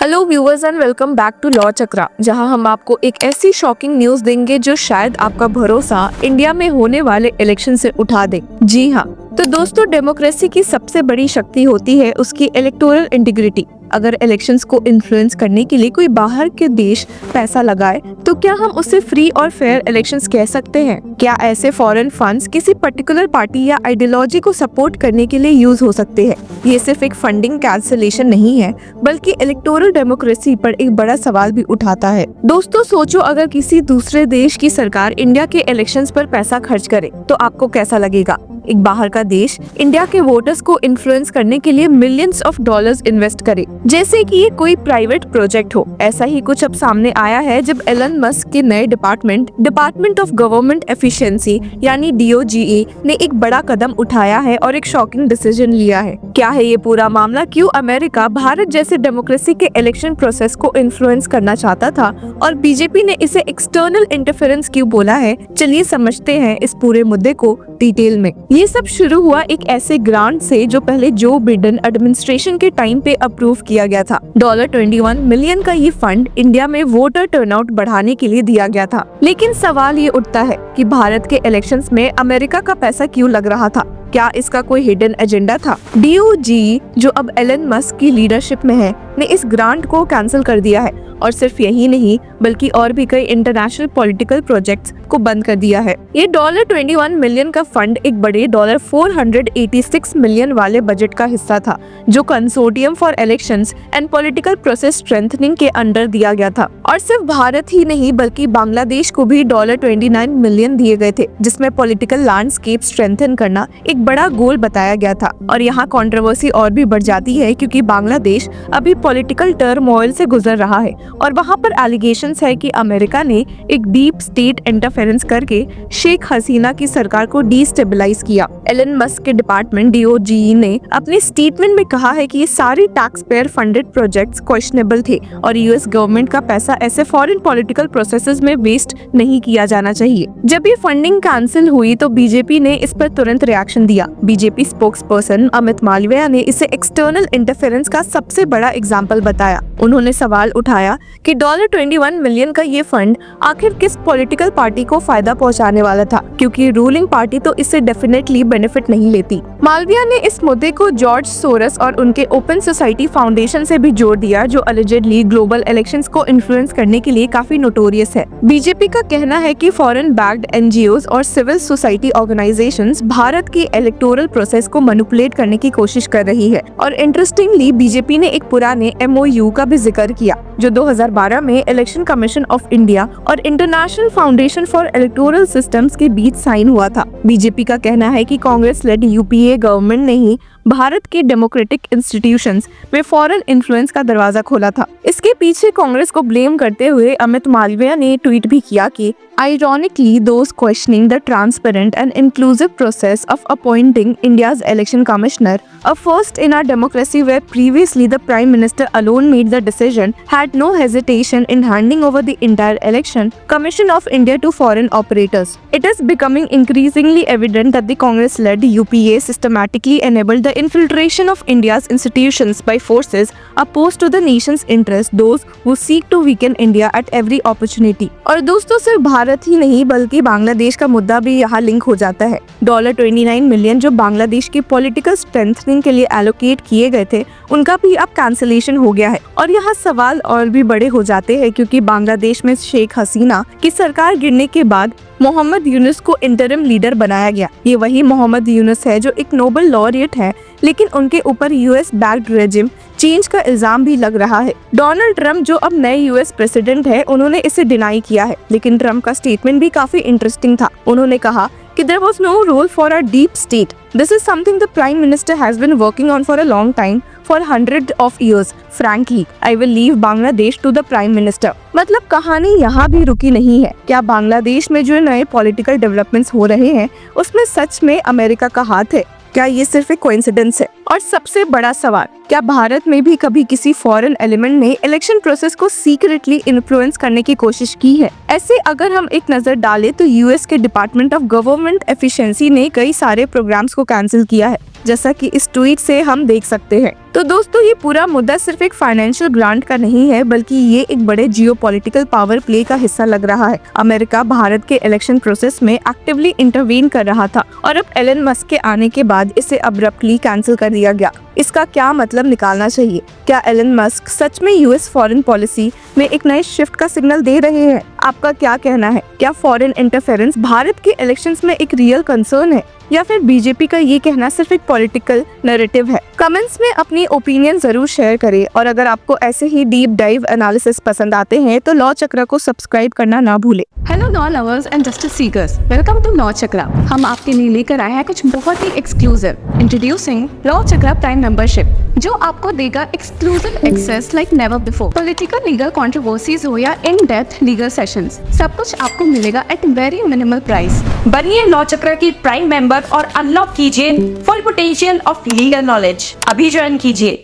Hello viewers and welcome back to Law Chakra, जहां हम आपको एक ऐसी शॉकिंग न्यूज देंगे जो शायद आपका भरोसा इंडिया में होने वाले इलेक्शन से उठा दे। जी हाँ, तो दोस्तों, डेमोक्रेसी की सबसे बड़ी शक्ति होती है उसकी इलेक्टोरल इंटीग्रिटी। अगर इलेक्शंस को इन्फ्लुएंस करने के लिए कोई बाहर के देश पैसा लगाए तो क्या हम उसे फ्री और फेयर इलेक्शंस कह सकते हैं? क्या ऐसे फॉरेन फंड्स किसी पर्टिकुलर पार्टी या आइडियोलॉजी को सपोर्ट करने के लिए यूज हो सकते हैं? ये सिर्फ एक फंडिंग कैंसिलेशन नहीं है, बल्कि इलेक्टोरल डेमोक्रेसी पर एक बड़ा सवाल भी उठाता है। दोस्तों सोचो, अगर किसी दूसरे देश की सरकार इंडिया के इलेक्शंस पर पैसा खर्च करे तो आपको कैसा लगेगा? एक बाहर का देश इंडिया के वोटर्स को इन्फ्लुएंस करने के लिए मिलियंस ऑफ डॉलर्स इन्वेस्ट करे, जैसे कि ये कोई प्राइवेट प्रोजेक्ट हो। ऐसा ही कुछ अब सामने आया है जब एलन मस्क के नए डिपार्टमेंट ऑफ गवर्नमेंट एफिशिएंसी यानी DOGE ने एक बड़ा कदम उठाया है और एक शॉकिंग डिसीजन लिया है। क्या है ये पूरा मामला? क्यों अमेरिका भारत जैसे डेमोक्रेसी के इलेक्शन प्रोसेस को इन्फ्लुएंस करना चाहता था और बीजेपी ने इसे एक्सटर्नल इंटरफेरेंस क्यों बोला है? चलिए समझते हैं इस पूरे मुद्दे को डिटेल में। ये सब शुरू हुआ एक ऐसे ग्रांट से जो पहले जो बिडेन एडमिनिस्ट्रेशन के टाइम पे अप्रूव किया गया था। $21 मिलियन का ये फंड इंडिया में वोटर टर्नआउट बढ़ाने के लिए दिया गया था। लेकिन सवाल ये उठता है कि भारत के इलेक्शंस में अमेरिका का पैसा क्यों लग रहा था? क्या इसका कोई हिडन एजेंडा था? DOGE, जो अब एलन मस्क की लीडरशिप में है, ने इस ग्रांट को कैंसिल कर दिया है और सिर्फ यही नहीं बल्कि और भी कई इंटरनेशनल पॉलिटिकल प्रोजेक्ट्स को बंद कर दिया है। ये $21 मिलियन का फंड एक बड़े $486 मिलियन वाले बजट का हिस्सा था, जो consortium for elections and political process strengthening के अंडर दिया गया था। और सिर्फ भारत ही नहीं बल्कि बांग्लादेश को भी $29 मिलियन दिए गए थे, जिसमें पॉलिटिकल लैंडस्केप स्ट्रेंथन करना एक बड़ा गोल बताया गया था। और यहाँ कंट्रोवर्सी और भी बढ़ जाती है क्योंकि बांग्लादेश अभी पॉलिटिकल टर्मोइल से गुजर रहा है और वहाँ पर एलिगेशंस है कि अमेरिका ने एक डीप स्टेट इंटरफेरेंस करके शेख हसीना की सरकार को डिस्टेबलाइज किया। एलन मस्क के डिपार्टमेंट DOGE ने अपने स्टेटमेंट में कहा है कि ये सारे tax payer funded projects questionable थे और US गवर्नमेंट का पैसा ऐसे फॉरेन पॉलिटिकल प्रोसेसेस में वेस्ट नहीं किया जाना चाहिए। जब ये फंडिंग कैंसिल हुई तो बीजेपी ने इस पर तुरंत रिएक्शन दिया। बीजेपी स्पोक्सपर्सन अमित मालविया ने इसे एक्सटर्नल इंटरफेरेंस का सबसे बड़ा एग्जाम्पल बताया। उन्होंने सवाल उठाया कि $21 मिलियन का ये फंड आखिर किस पॉलिटिकल पार्टी को फायदा पहुंचाने वाला था, क्योंकि रूलिंग पार्टी तो इससे डेफिनेटली बेनिफिट नहीं लेती। मालविया ने इस मुद्दे को जॉर्ज सोरस और उनके ओपन सोसाइटी फाउंडेशन से भी जोड़ दिया, जो अलिजेडली ग्लोबल इलेक्शंस को इन्फ्लुएंस करने के लिए काफी नोटोरियस है। बीजेपी का कहना है कि फॉरेन बैक्ड NGOs और सिविल सोसाइटी ऑर्गेनाइजेशंस भारत की इलेक्टोरल प्रोसेस को मैनिपुलेट करने की कोशिश कर रही है। और इंटरेस्टिंगली बीजेपी ने एक पुराने MOU का भी जिक्र किया जो 2012 में इलेक्शन कमीशन ऑफ इंडिया और international foundation for electoral systems के बीच साइन हुआ था। बीजेपी का कहना है कि कांग्रेस लेड UPA गवर्नमेंट ने ही भारत के डेमोक्रेटिक इंस्टीट्यूशंस में फॉरेन इन्फ्लुएंस का दरवाजा खोला था। इसके पीछे कांग्रेस को ब्लेम करते हुए अमित मालविया ने ट्वीट भी किया कि Ironically, those questioning the transparent and inclusive process of appointing India's election commissioner, a first in our democracy where previously the Prime Minister alone made the decision, had no hesitation in handing over the entire election commission of India to foreign operators. It is becoming increasingly evident that the Congress-led UPA systematically enabled the infiltration of India's institutions by forces opposed to the nation's interests, those who seek to weaken India at every opportunity. और दोस्तों, सिर्फ भारत ही नहीं बल्कि बांग्लादेश का मुद्दा भी यहाँ link हो जाता है। $29 मिलियन जो बांग्लादेश की पॉलिटिकल स्ट्रेंथनिंग के लिए एलोकेट किए गए थे, उनका भी अब कैंसिलेशन हो गया है। और यहाँ सवाल और भी बड़े हो जाते हैं क्योंकि बांग्लादेश में शेख हसीना की सरकार गिरने के बाद मोहम्मद यूनुस को इंटरिम लीडर बनाया गया। ये वही मोहम्मद यूनुस है जो एक नोबेल लॉरिएट है, लेकिन उनके ऊपर US बैक्ड रेजिम चेंज का इल्जाम भी लग रहा है। डोनाल्ड ट्रम्प जो अब नए US प्रेसिडेंट है, उन्होंने इसे डिनाई किया है, लेकिन ट्रम्प का स्टेटमेंट भी काफी इंटरेस्टिंग था। उन्होंने कहा कि there was no role for a deep state. This is something the Prime Minister has been working on for a long time, for hundreds of years. Frankly, I will leave Bangladesh to the Prime Minister. मतलब कहानी यहाँ भी रुकी नहीं है। क्या बांग्लादेश में जो नए पॉलिटिकल डेवलपमेंट्स हो रहे हैं उसमें सच में अमेरिका का हाथ है? क्या ये सिर्फ एक कोइंसिडेंस है? और सबसे बड़ा सवाल, क्या भारत में भी कभी किसी फॉरेन एलिमेंट ने इलेक्शन प्रोसेस को सीक्रेटली इन्फ्लुएंस करने की कोशिश की है? ऐसे अगर हम एक नजर डालें तो US के डिपार्टमेंट ऑफ गवर्नमेंट एफिशिएंसी ने कई सारे प्रोग्राम्स को कैंसिल किया है। जैसा कि इस ट्वीट से हम देख सकते हैं। तो दोस्तों ये पूरा मुद्दा सिर्फ एक फाइनेंशियल ग्रांट का नहीं है, बल्कि ये एक बड़े जियोपॉलिटिकल पावर प्ले का हिस्सा लग रहा है। अमेरिका भारत के इलेक्शन प्रोसेस में एक्टिवली इंटरवीन कर रहा था और अब एलन मस्क के आने के बाद इसे अब्रप्टली कैंसिल कर दिया गया। इसका क्या मतलब निकालना चाहिए? क्या एलन मस्क सच में यूएस फॉरेन पॉलिसी में एक नए शिफ्ट का सिग्नल दे रहे हैं? आपका क्या कहना है? क्या फॉरेन इंटरफेरेंस भारत के इलेक्शंस में एक रियल कंसर्न है, या फिर बीजेपी का ये कहना सिर्फ एक पॉलिटिकल नैरेटिव है? कमेंट्स में अपनी ओपिनियन जरूर शेयर करें, और अगर आपको ऐसे ही डीप डाइव एनालिसिस पसंद आते हैं तो लॉ चक्रा को सब्सक्राइब करना ना भूलें। Hello law lovers and justice seekers, welcome to Law Chakra. हम आपके लिए लेकर आए हैं कुछ बहुत ही exclusive. Introducing Law Chakra Prime membership, जो आपको देगा exclusive access like never before. Political legal controversies हो या इन डेप्थ लीगल सेशंस, सब कुछ आपको मिलेगा एट वेरी मिनिमल प्राइस। बनिए लॉ चक्र की प्राइम मेंबर और अनलॉक कीजिए full potential of legal knowledge. अभी ज्वाइन कीजिए।